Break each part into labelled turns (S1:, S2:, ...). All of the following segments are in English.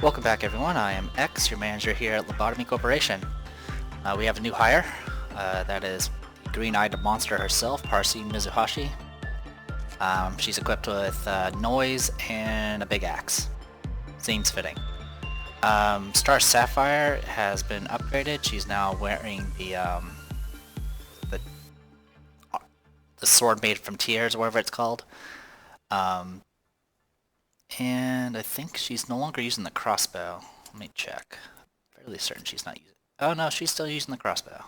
S1: Welcome back everyone, I am X, your manager here at Lobotomy Corporation. We have a new hire, that is the green-eyed monster herself, Parsi Mizuhashi. She's equipped with noise and a big axe. Seems fitting. Star Sapphire has been upgraded. She's now wearing the sword made from tears, or whatever it's called. And I think she's no longer using the crossbow. Let me check. Fairly certain she's not using... Oh no, she's still using the crossbow.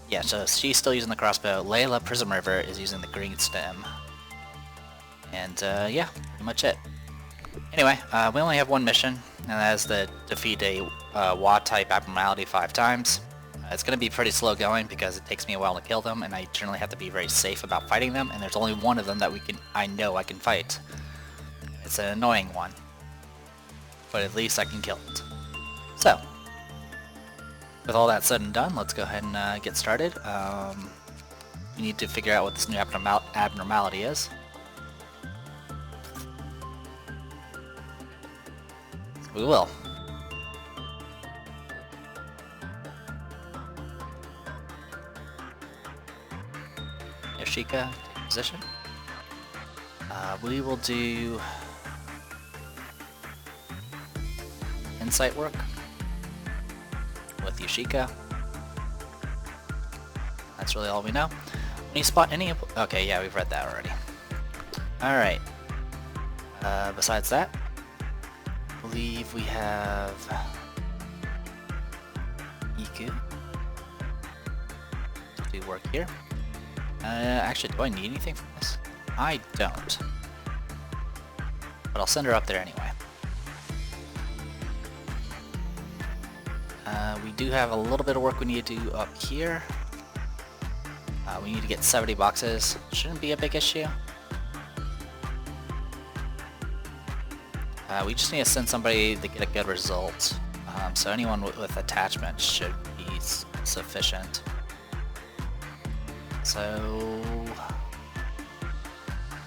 S1: Yeah, so she's still using the crossbow. Layla Prism River is using the green stem. And yeah, pretty much it. Anyway, we only have one mission, and that is to defeat a WA-type abnormality 5 times. It's going to be pretty slow going because it takes me a while to kill them, and I generally have to be very safe about fighting them, and there's only one of them that I know I can fight. It's an annoying one, but at least I can kill it. So, with all that said and done, let's go ahead and get started. We need to figure out what this new abnormality is. We will. Yoshika, take position. We will do insight work with Yoshika. That's really all we know. When you spot any... Okay, yeah, we've read that already. Alright. Besides that, I believe we have Iku to do work here. Actually, do I need anything from this? I don't. But I'll send her up there anyway. We do have a little bit of work we need to do up here. We need to get 70 boxes. Shouldn't be a big issue. We just need to send somebody to get a good result. So anyone with attachments should be sufficient. So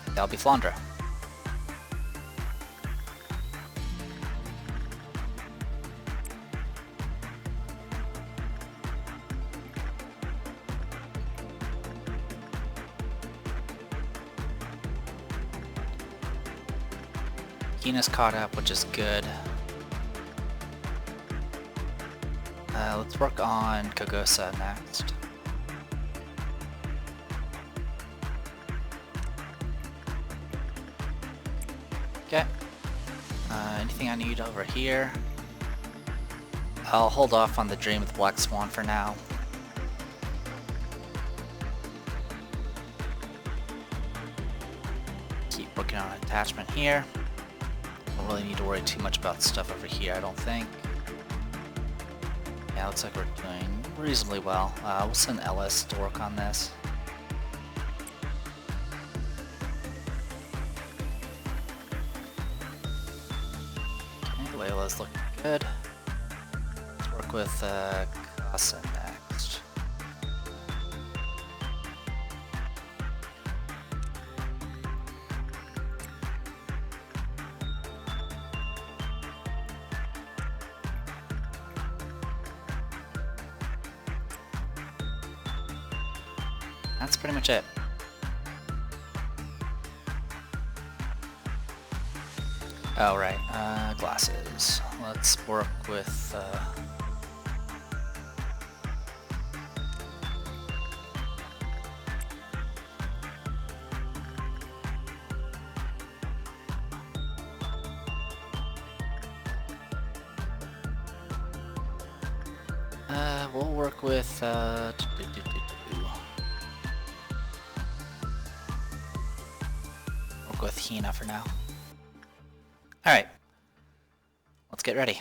S1: that'll be Flandra. Keena's caught up, which is good. Let's work on Kogosa next. Okay. Anything I need over here? I'll hold off on the Dream with Black Swan for now. Keep working on attachment here. Don't really need to worry too much about stuff over here, I don't think. Yeah, looks like we're doing reasonably well. We'll send Ellis to work on this. Layla's looking good. Let's work with Casa next. That's pretty much it. Oh, right, glasses. Let's work with, we'll work with, work with Hina for now. Alright, let's get ready.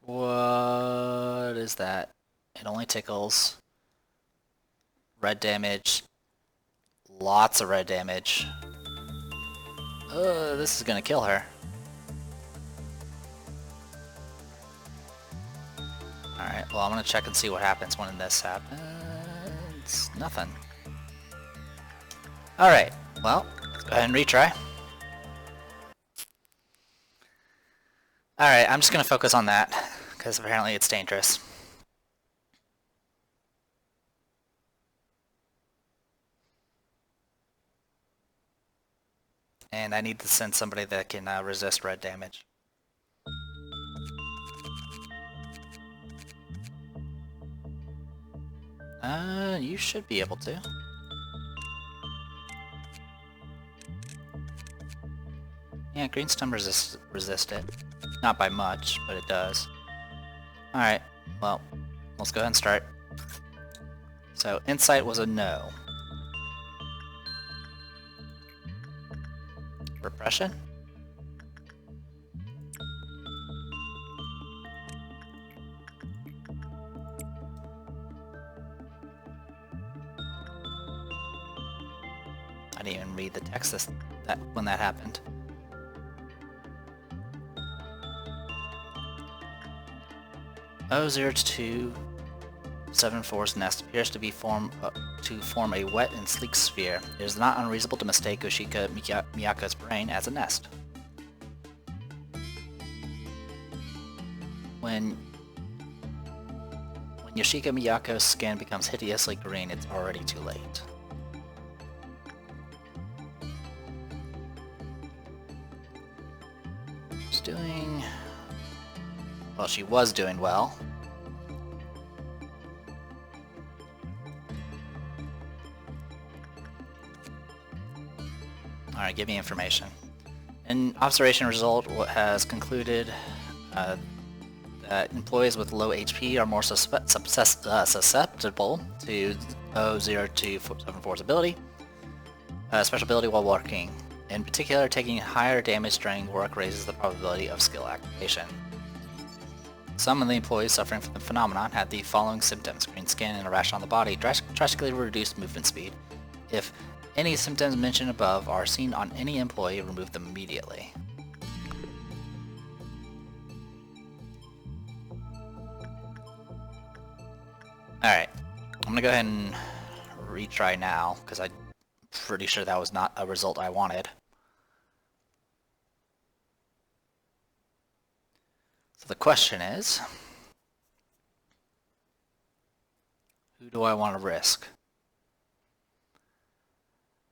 S1: What is that? It only tickles. Red damage. Lots of red damage. This is gonna kill her. Alright, well I'm gonna check and see what happens when this happens. It's nothing. Alright, well, let's go ahead and retry. Alright, I'm just gonna focus on that, because apparently it's dangerous. And I need to send somebody that can resist red damage. You should be able to. Yeah, green stem resist it. Not by much, but it does. Alright, well, let's go ahead and start. So, insight was a no. Repression? I didn't even read the text when that happened. O0274's nest appears to form a wet and sleek sphere. It is not unreasonable to mistake Yoshika Miyaka's brain as a nest. When Yoshika Miyako's skin becomes hideously green, it's already too late. She's doing... well, she was doing well. Alright, give me information. An observation result has concluded that employees with low HP are more susceptible to O0274's ability, special ability while working. In particular, taking higher damage during work raises the probability of skill activation. Some of the employees suffering from the phenomenon had the following symptoms: green skin and a rash on the body, drastically reduced movement speed. If any symptoms mentioned above are seen on any employee, remove them immediately. Alright, I'm gonna go ahead and retry now, because I'm pretty sure that was not a result I wanted. So the question is, who do I want to risk?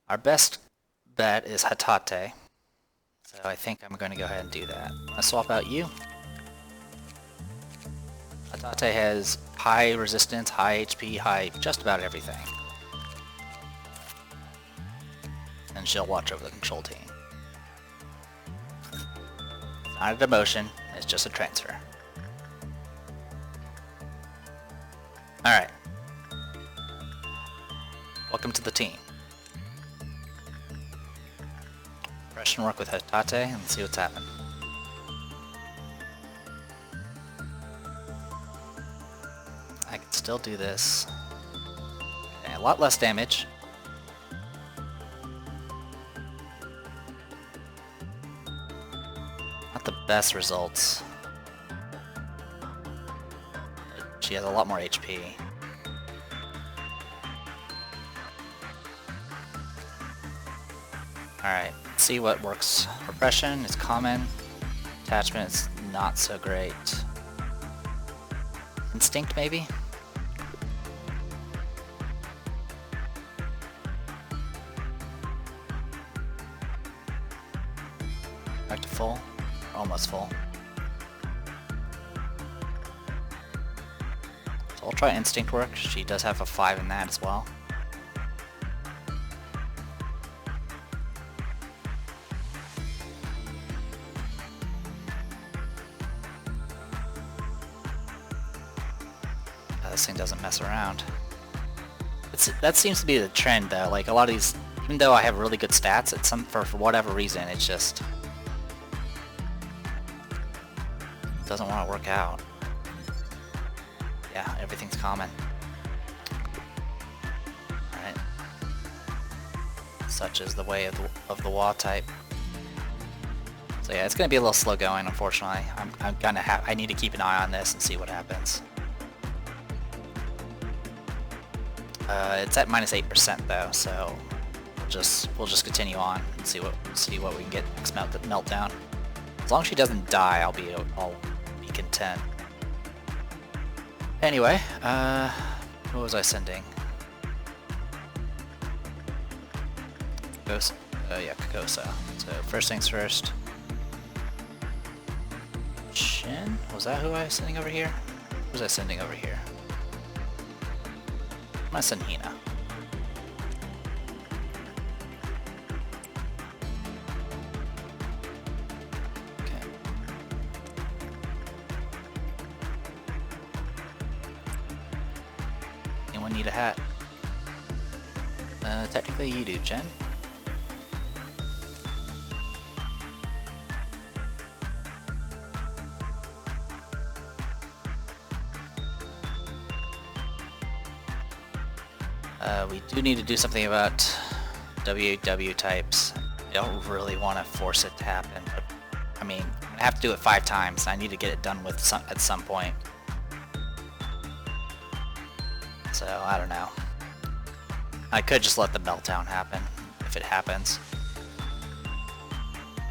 S1: Our best bet is Hatate, so I think I'm going to go ahead and do that. I'm going to swap out you. Hatate has high resistance, high HP, high just about everything. And she'll watch over the control team. It's not a demotion, it's just a transfer. Alright. Welcome to the team. Impression work with Hatate and see what's happened. I can still do this. Okay, a lot less damage. Not the best results. She has a lot more HP. Alright, let's see what works. Repression is common. Attachment is not so great. Instinct, maybe? Back to full. Almost full. So I'll try instinct work. She does have a 5 in that as well. This thing doesn't mess around. That seems to be the trend though, like a lot of these, even though I have really good stats, for whatever reason, it's just doesn't want to work out. Yeah, everything's common. Alright. Such is the way of the wall type. So yeah, it's gonna be a little slow going, unfortunately. I need to keep an eye on this and see what happens. It's at -8% though, so we'll just continue on and see what we can get next meltdown. As long as she doesn't die, I'll be content. Anyway, what was I sending? Yeah, Kokosa. So first things first. Shin? Was that who I was sending over here? Who was I sending over here? I'm gonna send Hina. Okay. Anyone need a hat? Technically you do, Jen. We do need to do something about WW types. I don't really want to force it to happen, but I mean, I have to do it 5 times. I need to get it done with at some point. So, I don't know. I could just let the meltdown happen, if it happens.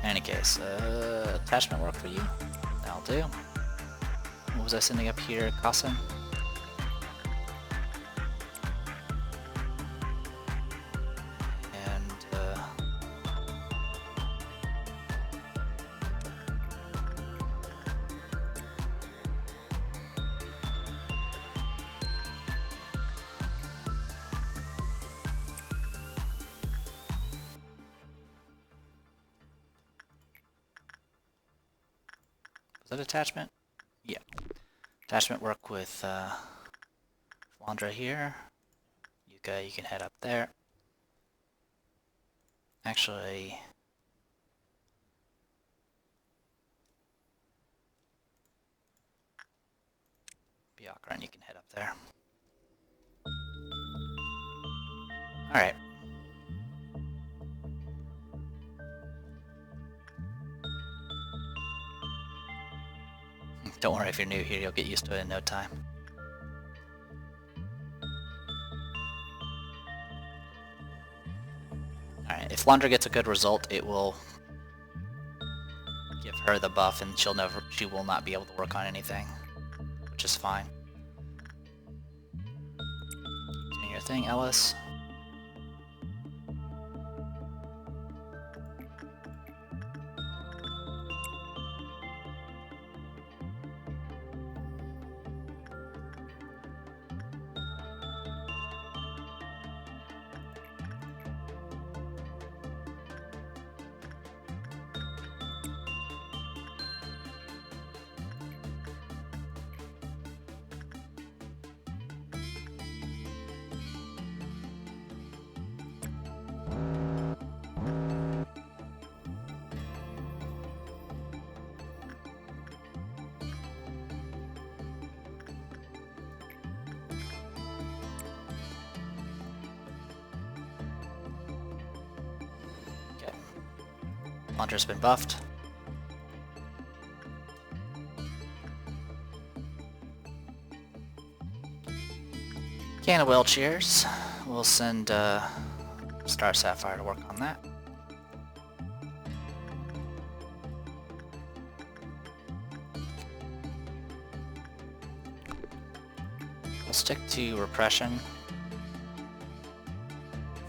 S1: In any case, attachment work for you. That'll do. What was I sending up here, Kasen? Was that attachment? Yeah. Attachment work with Flandra here. Yuka, you can head up there. Actually, Bjorkran, you can head up there. Alright. Don't worry if you're new here, you'll get used to it in no time. Alright, if Flandra gets a good result, it will give her the buff and she will not be able to work on anything, which is fine. Doing your thing, Ellis. Flandra's been buffed. Can of Will cheers. We'll send Star Sapphire to work on that. We'll stick to Repression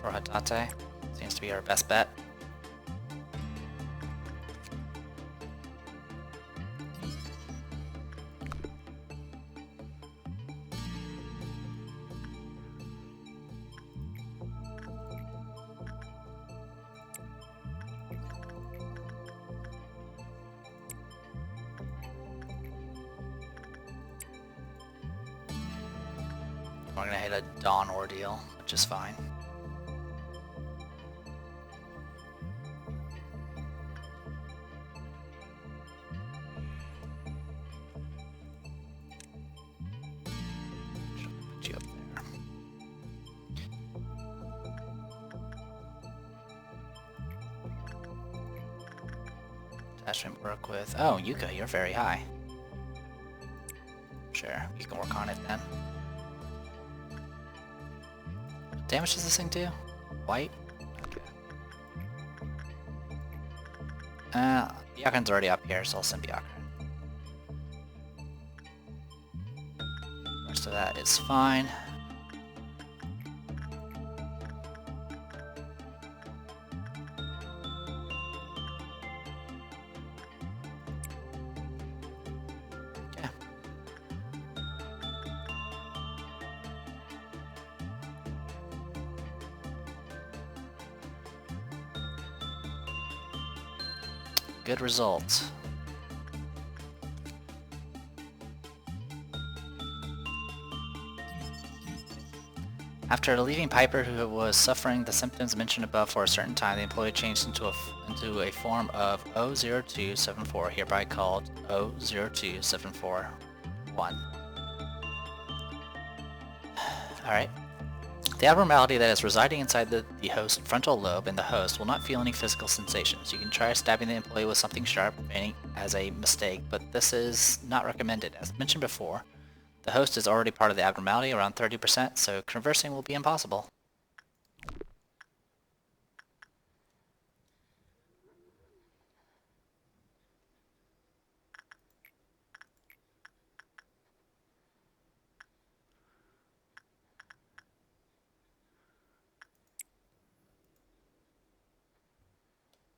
S1: for Hatate. Seems to be our best bet. We're gonna hit a Dawn Ordeal, which is fine. Put you up there. Attachment work with... Oh, Yuka, you're very high. Sure, you can work on it then. damage does this thing do? White? Okay. Byakuran's already up here, so I'll send Byakuran. The rest of that is fine. Okay. Good result. After leaving Piper, who was suffering the symptoms mentioned above for a certain time, the employee changed into a form of 00274, hereby called 002741. Alright. The abnormality that is residing inside the host frontal lobe in the host will not feel any physical sensations. You can try stabbing the employee with something sharp, feigning as a mistake, but this is not recommended. As mentioned before, the host is already part of the abnormality, around 30%, so conversing will be impossible.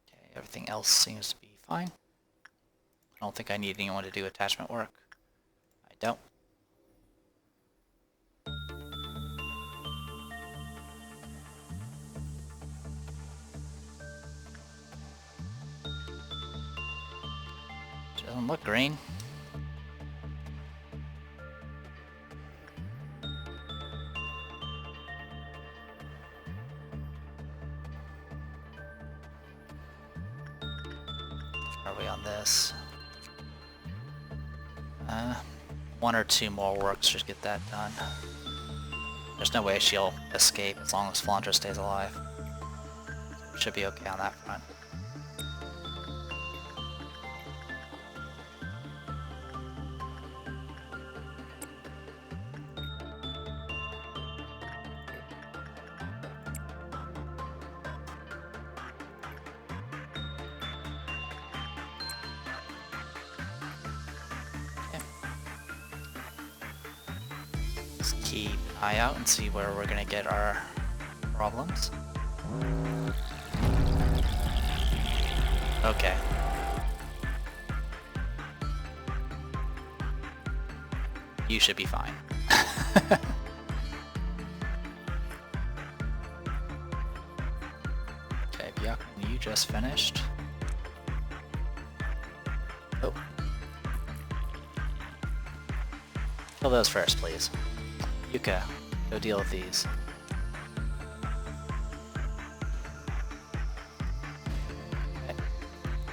S1: Okay, everything else seems to be fine. I don't think I need anyone to do attachment work. I don't. Doesn't look green. Are we on this? One or two more works should get that done. There's no way she'll escape as long as Flandra stays alive. Should be okay on that front. Keep an eye out and see where we're gonna get our problems. Okay. You should be fine. Okay, Byakuran, you just finished. Oh. Kill those first, please. Yuka, go deal with these. Okay.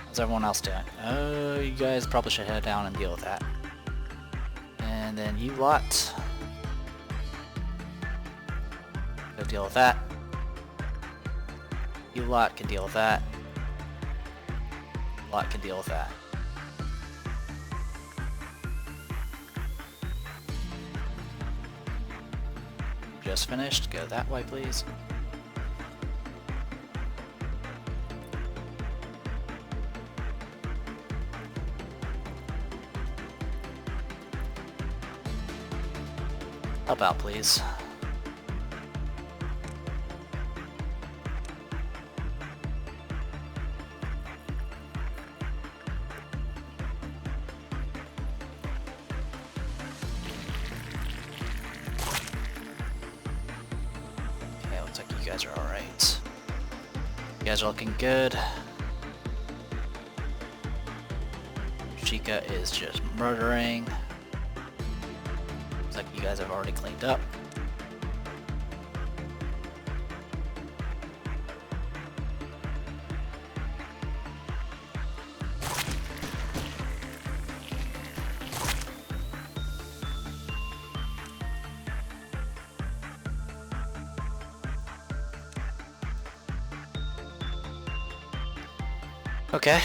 S1: How's everyone else doing? Oh, you guys probably should head down and deal with that. And then you lot. Go deal with that. You lot can deal with that. You lot can deal with that. Just finished. Go that way, please. Help out, please. You guys are alright. You guys are looking good. Chica is just murdering. Looks like you guys have already cleaned up. Okay.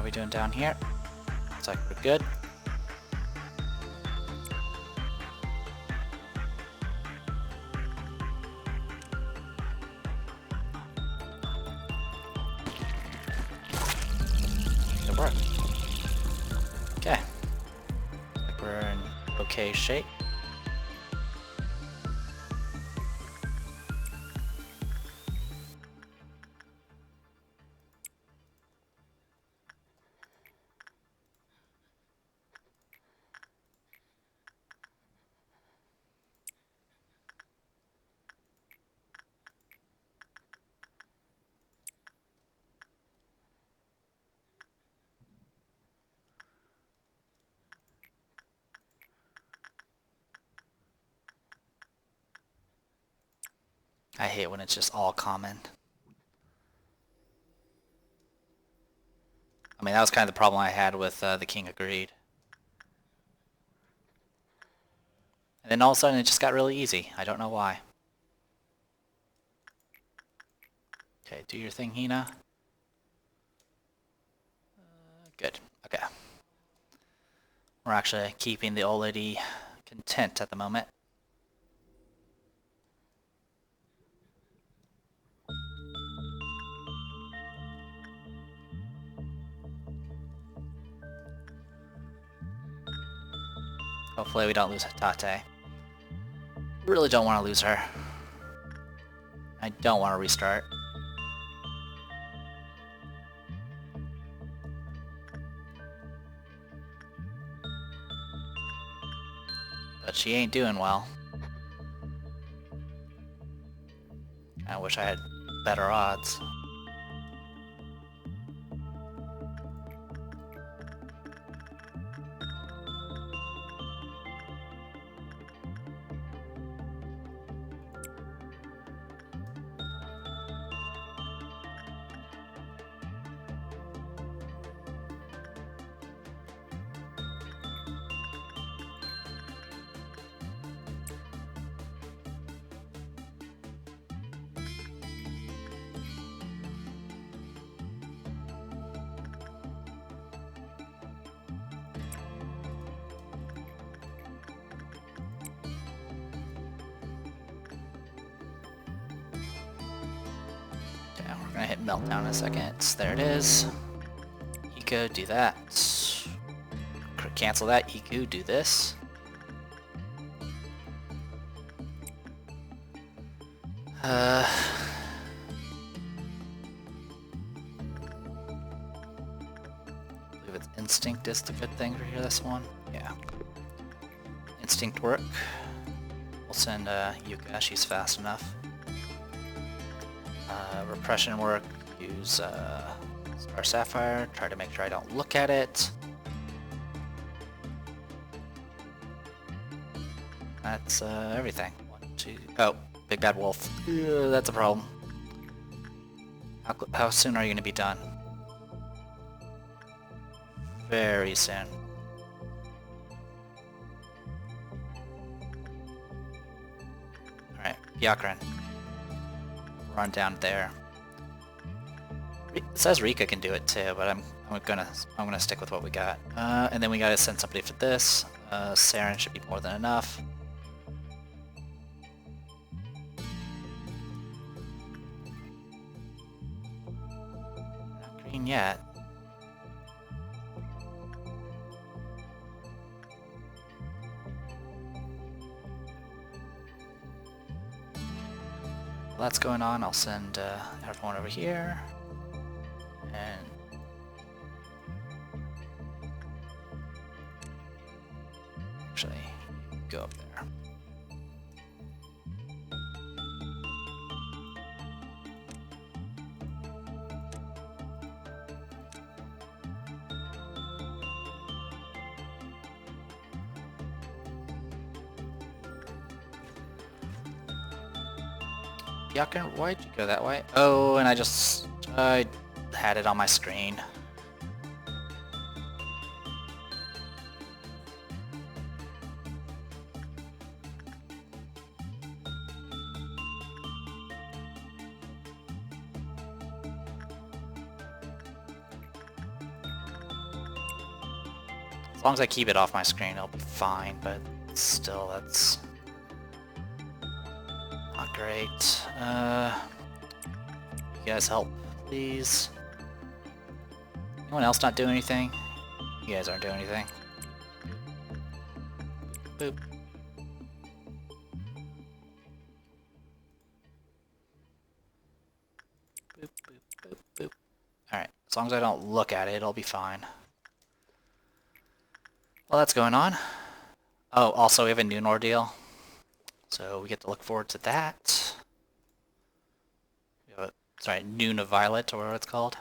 S1: are we doing down here? Looks like we're good. Good work. Okay. Looks like we're in okay shape. I hate when it's just all common. I mean, that was kind of the problem I had with the King of Greed. And then all of a sudden it just got really easy. I don't know why. Okay, do your thing, Hina. Good. Okay. We're actually keeping the old lady content at the moment. Hopefully we don't lose Tate. Really don't want to lose her. I don't want to restart. But she ain't doing well. I wish I had better odds. We're gonna hit meltdown in a second. There it is. Eco, do that. Cancel that. Eco, do this. I believe it's instinct is the good thing for here. This one, yeah. Instinct work. We'll send Yuka. She's fast enough. Repression work, use Star Sapphire, try to make sure I don't look at it. That's everything. 1, 2, oh, big bad wolf. That's a problem. How soon are you going to be done? Very soon. Alright, Yakran. Run down there. It says Rika can do it too, but I'm gonna stick with what we got. And then we gotta send somebody for this. Saren should be more than enough. Not green yet. While that's going on, I'll send everyone over here. And actually, go up there. Yakin, why'd you go that way? Oh, and I had it on my screen. As long as I keep it off my screen, it'll be fine, but still, that's not great. You guys help, please. Anyone else not doing anything? You guys aren't doing anything. Boop. Boop, boop, boop, boop. Alright, as long as I don't look at it, it'll be fine. Well, that's going on. Oh, also we have a noon ordeal. So we get to look forward to that. We have sorry, Noon of Violet, or whatever it's called.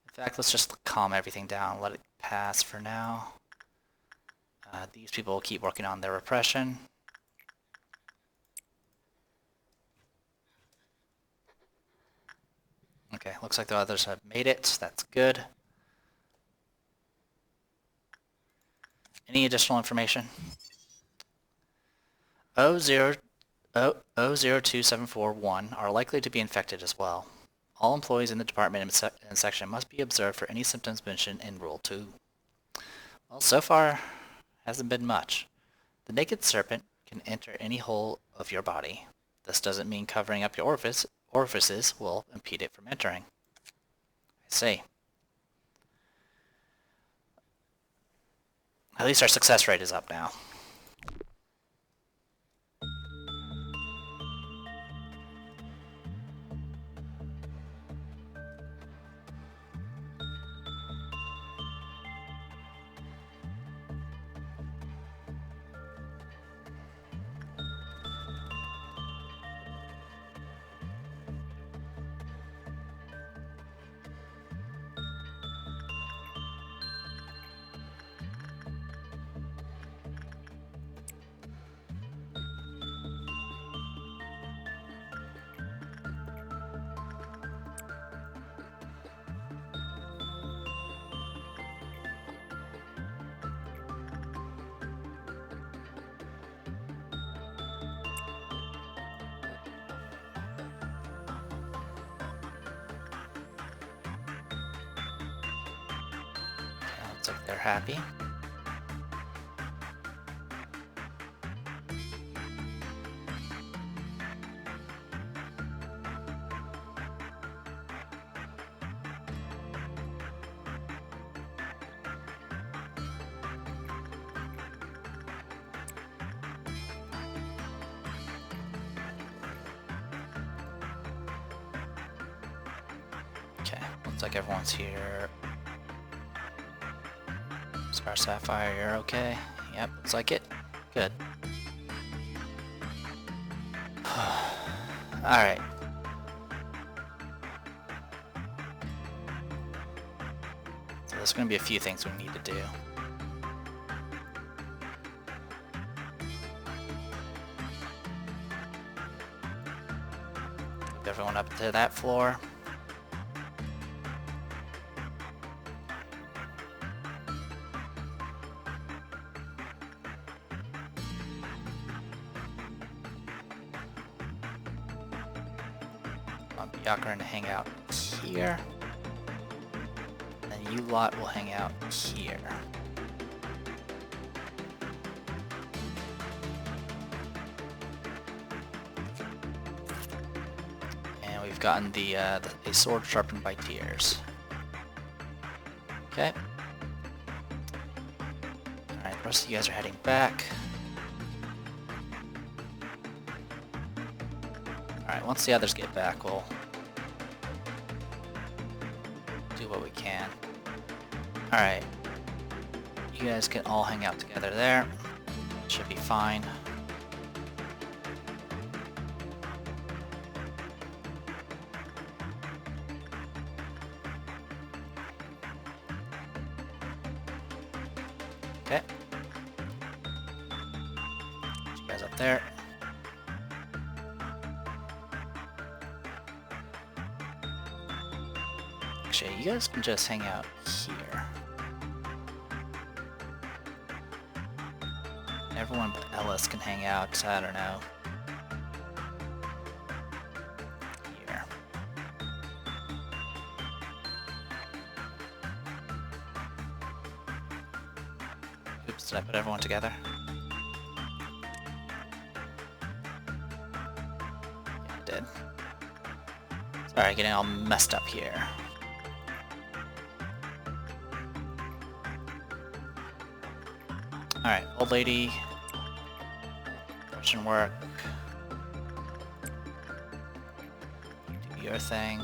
S1: In fact, let's just calm everything down, let it pass for now. These people will keep working on their repression. Okay, looks like the others have made it. That's good. Any additional information? 00274-1 are likely to be infected as well. All employees in the department and section must be observed for any symptoms mentioned in Rule 2. Well, so far, hasn't been much. The naked serpent can enter any hole of your body. This doesn't mean covering up your orifices will impede it from entering. I see. At least our success rate is up now. Looks like they're happy. Okay, looks like everyone's here. Star Sapphire, you're okay? Yep, looks like it. Good. Alright. So there's going to be a few things we need to do. Move everyone up to that floor. Yakurin to hang out here. And then you lot will hang out here. And we've gotten a sword sharpened by tears. Okay. Alright, the rest of you guys are heading back. Alright, once the others get back, we'll do what we can. Alright. You guys can all hang out together there. Should be fine. Okay. Put you guys up there. Actually, you guys can just hang out here. Everyone but Ellis can hang out, I don't know. Here. Oops, did I put everyone together? Yeah, I did. Sorry, getting all messed up here. Alright, old lady. Question work. Do your thing.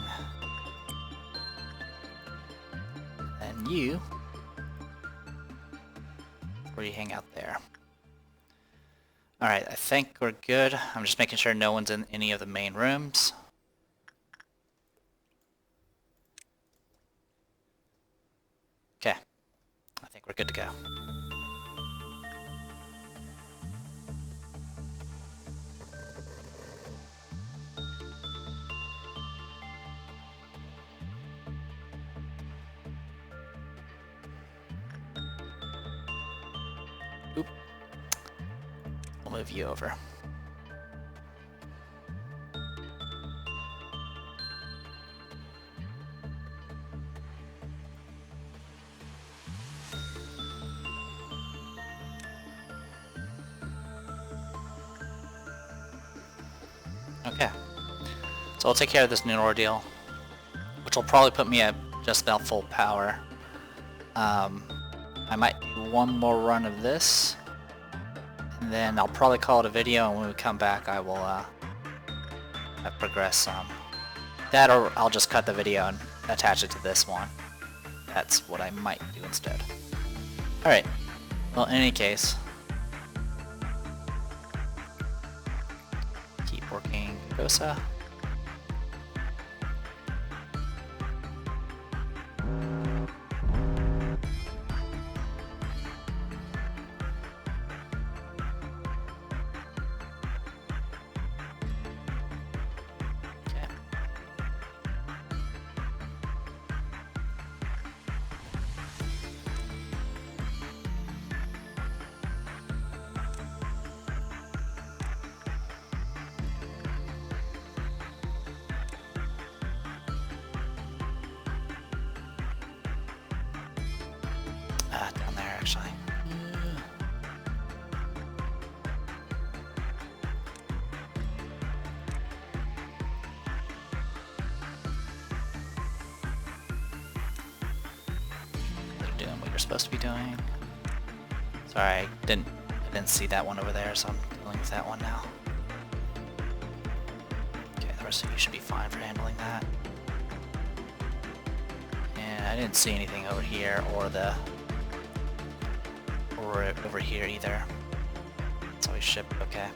S1: And you... where you hang out there. Alright, I think we're good. I'm just making sure no one's in any of the main rooms. Okay. I think we're good to go. Oop. We'll move you over. Okay. So I'll take care of this noon ordeal, which will probably put me at just about full power. I might do one more run of this, and then I'll probably call it a video, and when we come back I will progress some. That, or I'll just cut the video and attach it to this one. That's what I might do instead. Alright, well in any case, keep working Gosa. Down there actually. You're doing what you're supposed to be doing. Sorry, I didn't see that one over there, so I'm dealing with that one now. Okay, the rest of you should be fine for handling that. And I didn't see anything over here or over here either. So we should be okay.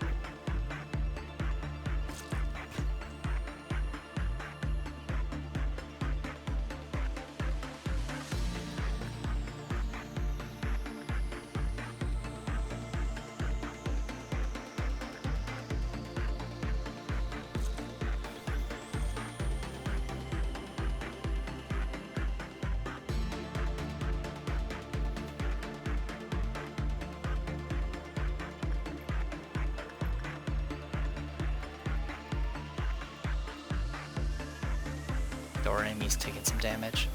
S1: Our enemy's taking some damage.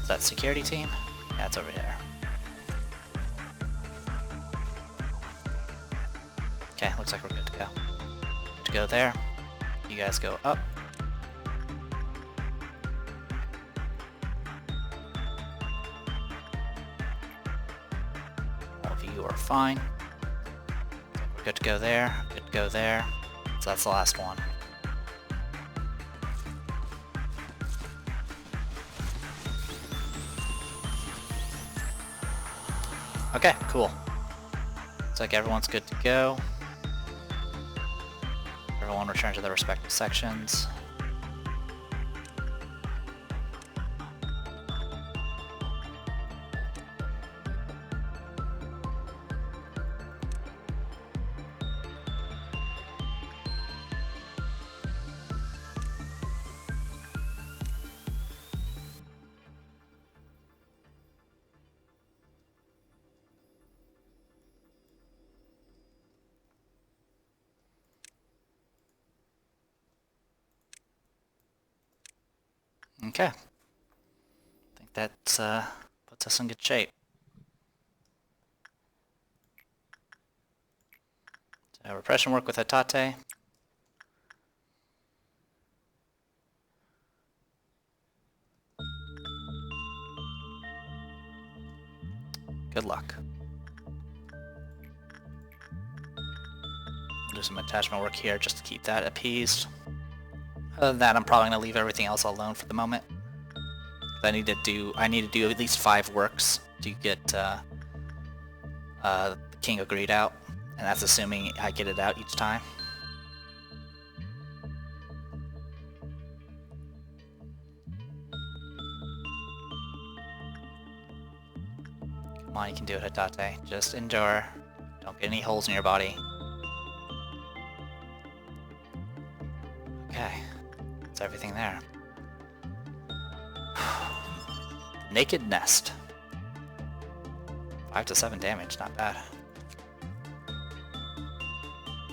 S1: Is that security team? Yeah, it's over there. Okay, looks like we're good to go. Good to go there. You guys go up. All of you are fine. We're good to go there. Good to go there. So that's the last one. Okay, cool. Looks like everyone's good to go. Everyone return to their respective sections. Okay. I think that puts us in good shape. Repression work with Hatate. Good luck. We'll do some attachment work here just to keep that appeased. Other than that, I'm probably going to leave everything else alone for the moment. I need to do at least 5 works to get the King of Greed out, and that's assuming I get it out each time. Come on, you can do it, Hatate. Just endure. Don't get any holes in your body. Okay, that's everything there. Naked Nest. 5 to 7 damage, not bad.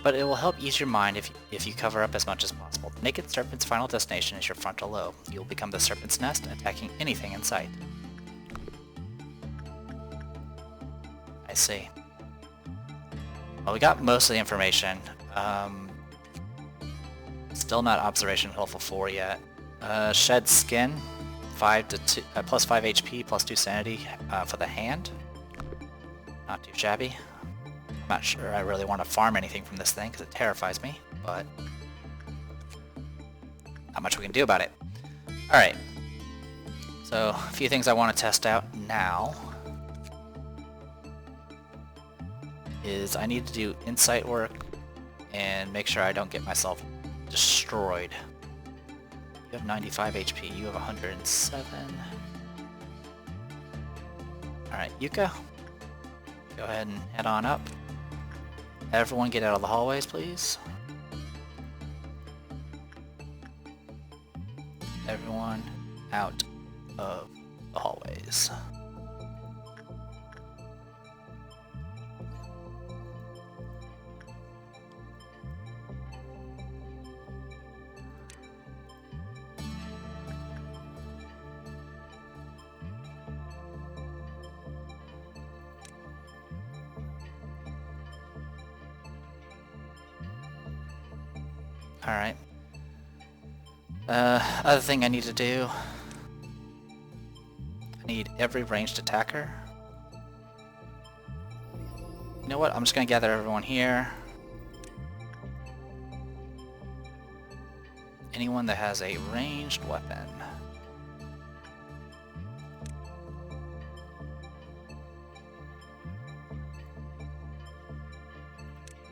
S1: But it will help ease your mind if you cover up as much as possible. The Naked Serpent's final destination is your frontal lobe. You'll become the Serpent's Nest, attacking anything in sight. I see. Well, we got most of the information. Still not observation level 4 yet. Shed Skin. 5 to 2, plus 5 HP, plus 2 sanity for the hand. Not too shabby. I'm not sure I really want to farm anything from this thing because it terrifies me, but not much we can do about it. Alright, so a few things I want to test out now is I need to do insight work and make sure I don't get myself destroyed. You have 95 HP, you have 107. Alright, Yuka, go ahead and head on up. Everyone get out of the hallways, please. Everyone out of the hallways. Alright. Other thing I need to do. I need every ranged attacker. You know what? I'm just gonna gather everyone here. Anyone that has a ranged weapon.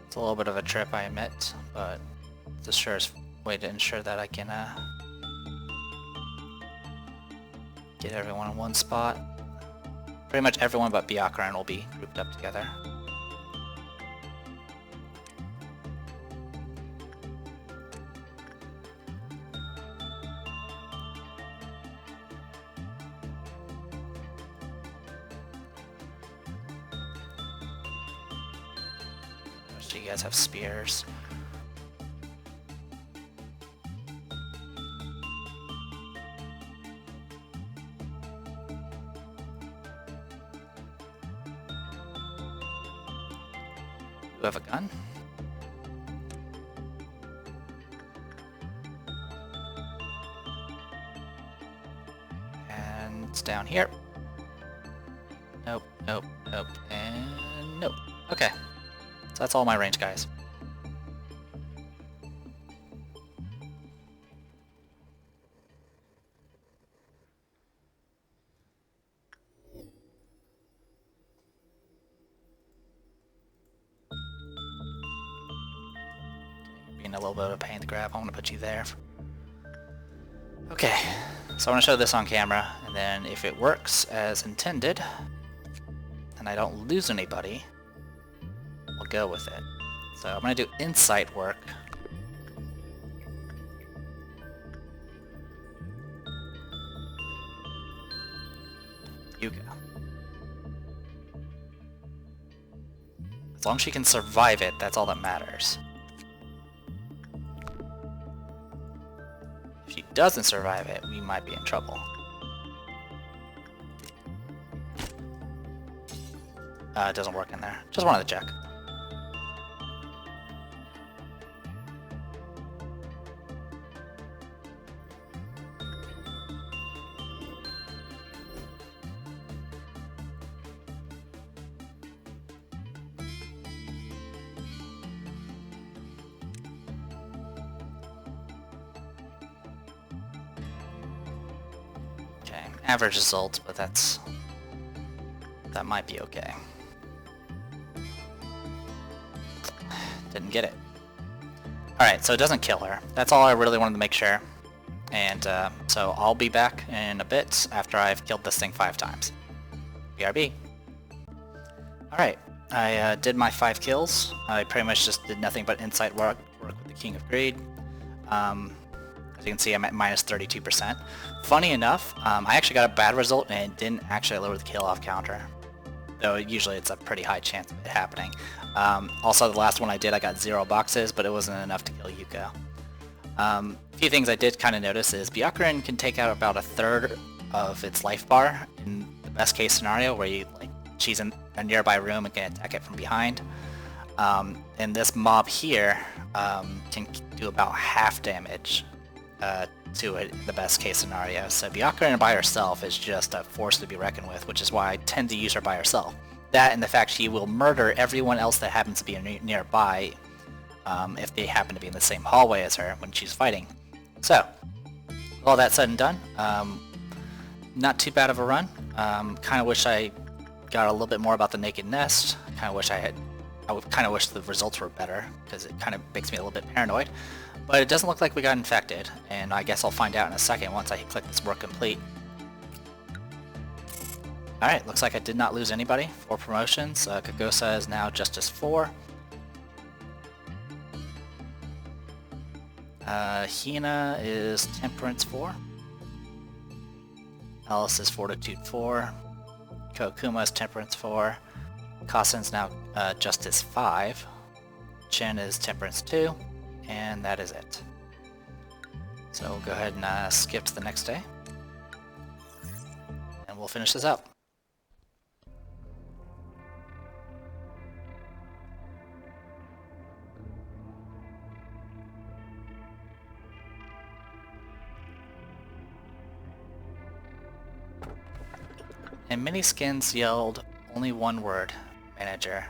S1: It's a little bit of a trip, I admit, but it's the surest way to ensure that I can get everyone in one spot. Pretty much everyone but Byakuran will be grouped up together. Most of you guys have spears. You have a gun? And it's down here. Nope, nope, nope, and nope. Okay. So that's all my range guys. Being a little bit of a pain to grab, I'm gonna put you there. Okay, so I'm gonna show this on camera, and then if it works as intended, and I don't lose anybody, we'll go with it. So I'm gonna do insight work. Yuka. As long as she can survive it, that's all that matters. If she doesn't survive it, we might be in trouble. It doesn't work in there. Just wanted to check. average result, but that might be okay. Didn't get it. Alright, so it doesn't kill her. That's all I really wanted to make sure. And so I'll be back in a bit after I've killed this thing 5 times. BRB. Alright, I did my 5 kills. I pretty much just did nothing but insight work with the King of Greed. As you can see, I'm at minus 32%. Funny enough, I actually got a bad result and it didn't actually lower the kill-off counter. Though usually it's a pretty high chance of it happening. Also, the last one I did, I got 0 boxes, but it wasn't enough to kill Yuko. A few things I did kind of notice is Byakuren can take out about 1/3 of its life bar in the best case scenario where she's in a nearby room and can attack it from behind. And this mob here can do about half damage to it in the best case scenario. So Byakuren by herself is just a force to be reckoned with, which is why I tend to use her by herself. That and the fact she will murder everyone else that happens to be nearby if they happen to be in the same hallway as her when she's fighting. So, with all that said and done, not too bad of a run. Kind of wish I got a little bit more about the Naked Nest. I kind of wish the results were better, because it kind of makes me a little bit paranoid. But it doesn't look like we got infected, and I guess I'll find out in a second once I click this work complete. Alright, looks like I did not lose anybody. 4 promotions. Kagosa is now Justice 4. Hina is Temperance 4. Alice is Fortitude 4. Kokuma is Temperance 4. Kasen's now Justice 5. Chen is Temperance 2. And that is it. So we'll go ahead and skip to the next day. And we'll finish this up. And Miniskins yelled only one word, manager.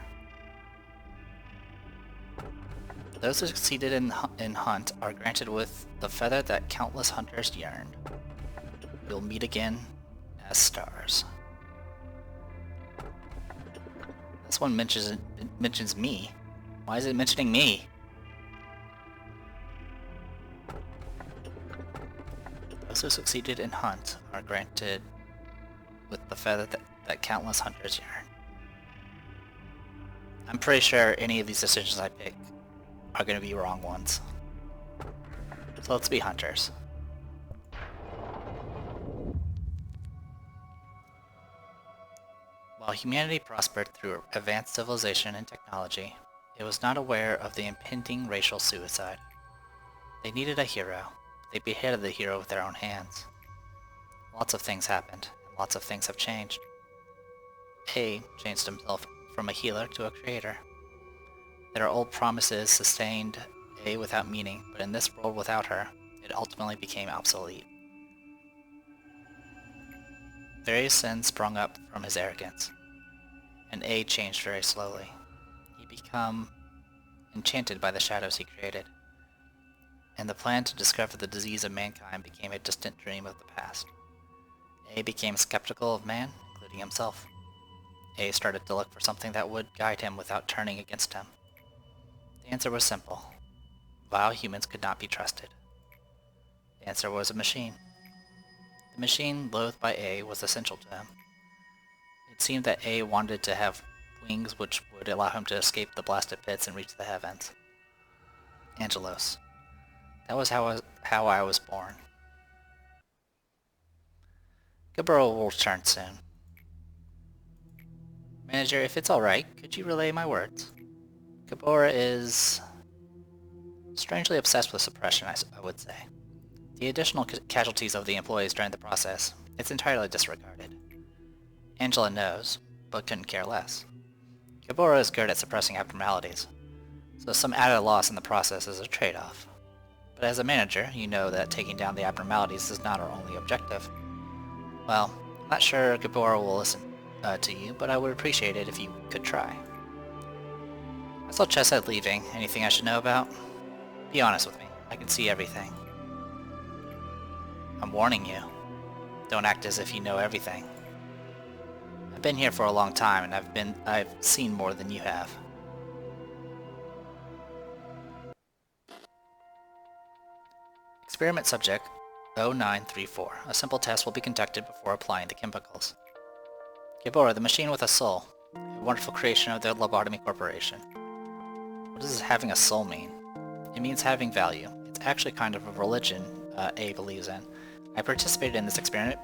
S1: Those who succeeded in hunt are granted with the feather that countless hunters yearned. We'll meet again as stars. This one mentions me. Why is it mentioning me? Those who succeeded in hunt are granted with the feather that countless hunters yearn. I'm pretty sure any of these decisions I pick are going to be wrong ones. So let's be hunters. While humanity prospered through advanced civilization and technology, it was not aware of the impending racial suicide. They needed a hero. They beheaded the hero with their own hands. Lots of things happened. Lots of things have changed. A changed himself from a healer to a creator. Their old promises sustained A without meaning, but in this world without her, it ultimately became obsolete. Various sins sprung up from his arrogance, and A changed very slowly. He became enchanted by the shadows he created, and the plan to discover the disease of mankind became a distant dream of the past. A became skeptical of man, including himself. A started to look for something that would guide him without turning against him. The answer was simple. Vile humans could not be trusted. The answer was a machine. The machine loathed by A was essential to him. It seemed that A wanted to have wings which would allow him to escape the blasted pits and reach the heavens. Angelos. That was how I was born. Gaburo will return soon. Manager, if it's alright, could you relay my words? Gabora is strangely obsessed with suppression, I would say. The additional casualties of the employees during the process, it's entirely disregarded. Angela knows, but couldn't care less. Gabora is good at suppressing abnormalities, so some added loss in the process is a trade-off. But as a manager, you know that taking down the abnormalities is not our only objective. Well, I'm not sure Gabora will listen to you, but I would appreciate it if you could try. I saw Chesed leaving. Anything I should know about? Be honest with me. I can see everything. I'm warning you. Don't act as if you know everything. I've been here for a long time, and I've seen more than you have. Experiment subject 0934. A simple test will be conducted before applying the chemicals. Gibora, the machine with a soul. A wonderful creation of the Lobotomy Corporation. What does having a soul mean? It means having value. It's actually kind of a religion A believes in. I participated in this experiment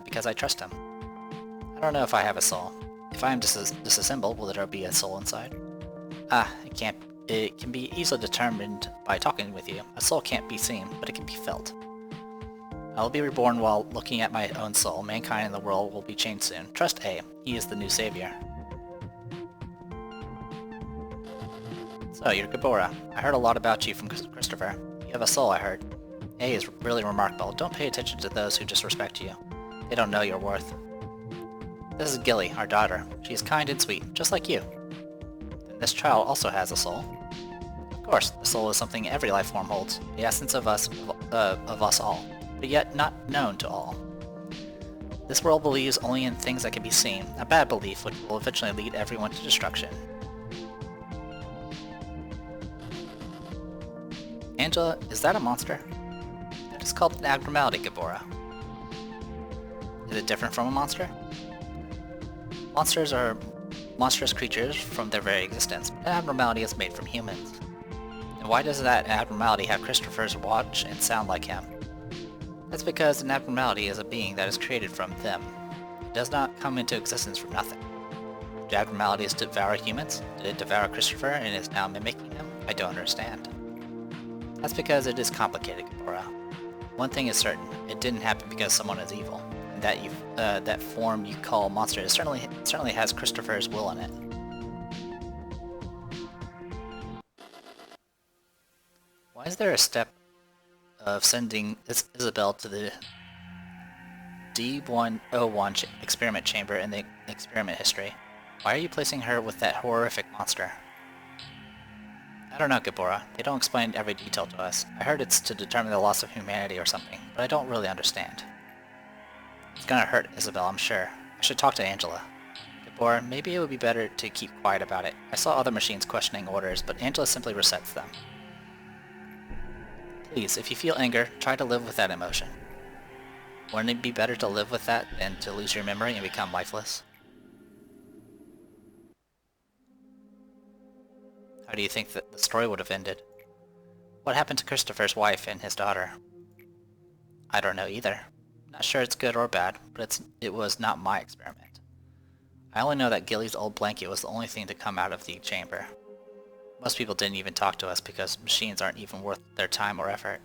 S1: because I trust him. I don't know if I have a soul. If I am disassembled, will there be a soul inside? It can be easily determined by talking with you. A soul can't be seen, but it can be felt. I will be reborn while looking at my own soul. Mankind and the world will be changed soon. Trust A. He is the new savior. So, you're Gibora. I heard a lot about you from Christopher. You have a soul, I heard. A is really remarkable. Don't pay attention to those who disrespect you. They don't know your worth. This is Gilly, our daughter. She is kind and sweet, just like you. Then this child also has a soul. Of course, the soul is something every life form holds, the essence of us all, but yet not known to all. This world believes only in things that can be seen, a bad belief which will eventually lead everyone to destruction. Angela, is that a monster? It is called an abnormality, Gibora. Is it different from a monster? Monsters are monstrous creatures from their very existence, but an abnormality is made from humans. And why does that abnormality have Christopher's watch and sound like him? That's because an abnormality is a being that is created from them. It does not come into existence from nothing. Did abnormalities devour humans? Did it devour Christopher and is now mimicking him? I don't understand. That's because it is complicated, Gibora. One thing is certain, it didn't happen because someone is evil. And that form you call monster certainly has Christopher's will in it. Why is there a step of sending Isabel to the D101 experiment chamber in the experiment history? Why are you placing her with that horrific monster? I don't know, Gibora. They don't explain every detail to us. I heard it's to determine the loss of humanity or something, but I don't really understand. It's gonna hurt Isabel, I'm sure. I should talk to Angela. Gibora, maybe it would be better to keep quiet about it. I saw other machines questioning orders, but Angela simply resets them. Please, if you feel anger, try to live with that emotion. Wouldn't it be better to live with that than to lose your memory and become lifeless? How do you think that the story would have ended? What happened to Christopher's wife and his daughter? I don't know either. Not sure it's good or bad, but it was not my experiment. I only know that Gilly's old blanket was the only thing to come out of the chamber. Most people didn't even talk to us because machines aren't even worth their time or effort.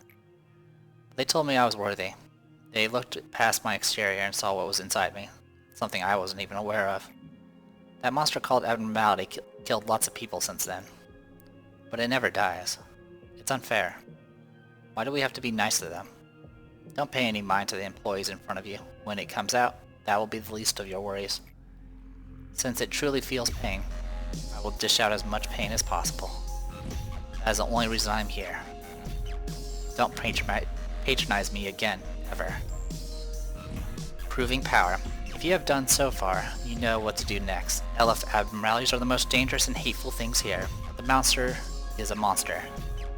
S1: They told me I was worthy. They looked past my exterior and saw what was inside me, something I wasn't even aware of. That monster called abnormality killed lots of people since then. But it never dies. It's unfair. Why do we have to be nice to them? Don't pay any mind to the employees in front of you. When it comes out, that will be the least of your worries. Since it truly feels pain, I will dish out as much pain as possible. That is the only reason I'm here. Don't patronize me again, ever. Proving power. If you have done so far, you know what to do next. LF abnormalities are the most dangerous and hateful things here. The monster is a monster.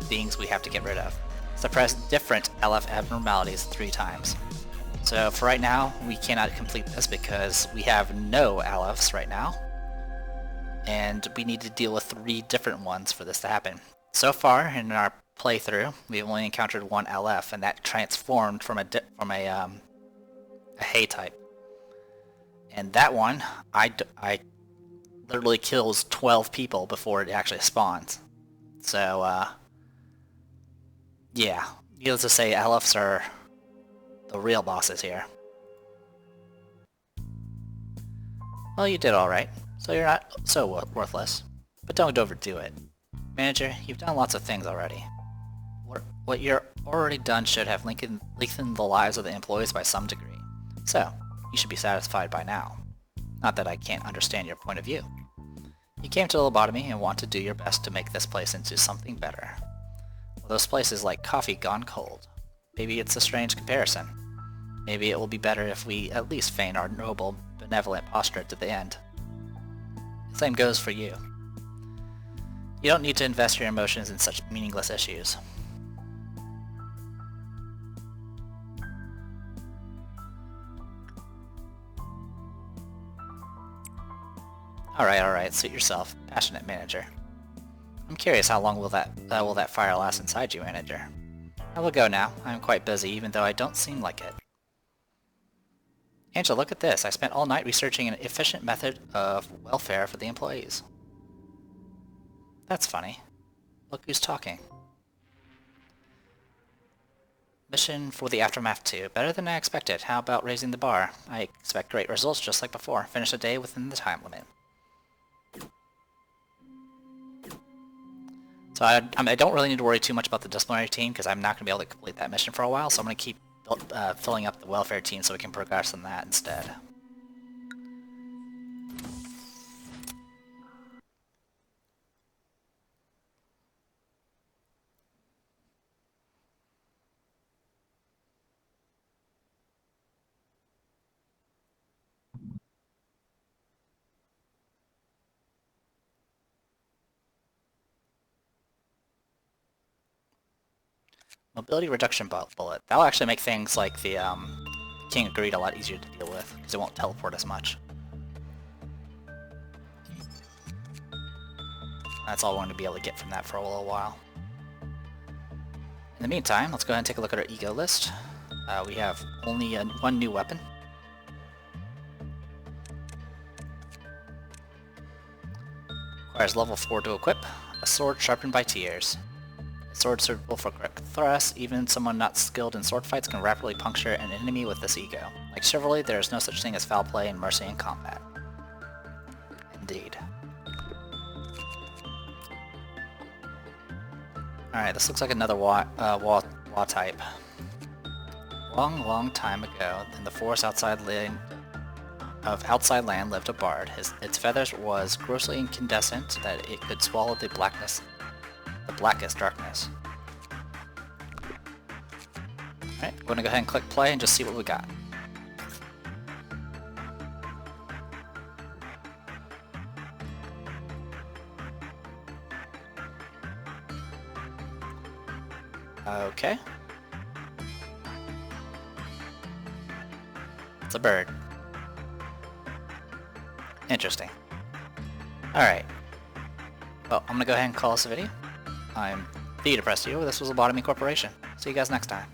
S1: Beings we have to get rid of. Suppress different LF abnormalities 3 times. So for right now, we cannot complete this because we have no LFs right now. And we need to deal with 3 different ones for this to happen. So far in our playthrough, we've only encountered 1 LF, and that transformed from a hay type. And that one, I literally kills 12 people before it actually spawns. So, yeah, needless to say, LFs are the real bosses here. Well, you did alright, so you're not so worthless. But don't overdo it. Manager, you've done lots of things already. What you're already done should have lengthened the lives of the employees by some degree. So, you should be satisfied by now. Not that I can't understand your point of view. You came to Lobotomy and want to do your best to make this place into something better. Well, those places like coffee gone cold. Maybe it's a strange comparison. Maybe it will be better if we at least feign our noble, benevolent posture to the end. The same goes for you. You don't need to invest your emotions in such meaningless issues. Alright, suit yourself, passionate manager. I'm curious how long will that fire last inside you, manager. I will go now. I am quite busy, even though I don't seem like it. Angela, look at this. I spent all night researching an efficient method of welfare for the employees. That's funny. Look who's talking. Mission for the Aftermath 2. Better than I expected. How about raising the bar? I expect great results just like before. Finish a day within the time limit. So I don't really need to worry too much about the disciplinary team because I'm not going to be able to complete that mission for a while, so I'm going to keep filling up the welfare team so we can progress on that instead. Mobility reduction bullet. That'll actually make things like the King of Greed a lot easier to deal with, because it won't teleport as much. That's all we're going to be able to get from that for a little while. In the meantime, let's go ahead and take a look at our ego list. We have only one new weapon. Requires level 4 to equip. A sword sharpened by tears. A sword suitable for quick thrust. Even someone not skilled in sword fights can rapidly puncture an enemy with this ego. Like chivalry, there is no such thing as foul play and mercy in combat. Indeed. Alright, this looks like another Wa type. Long time ago, in the forest outside land lived a bard. Its feathers was grossly incandescent that it could swallow the blackest darkness. Alright, we're gonna go ahead and click play and just see what we got. Okay. It's a bird. Interesting. Alright. Well, I'm gonna go ahead and call this a video. I'm the Depressed You. This was Lobotomy Corporation. See you guys next time.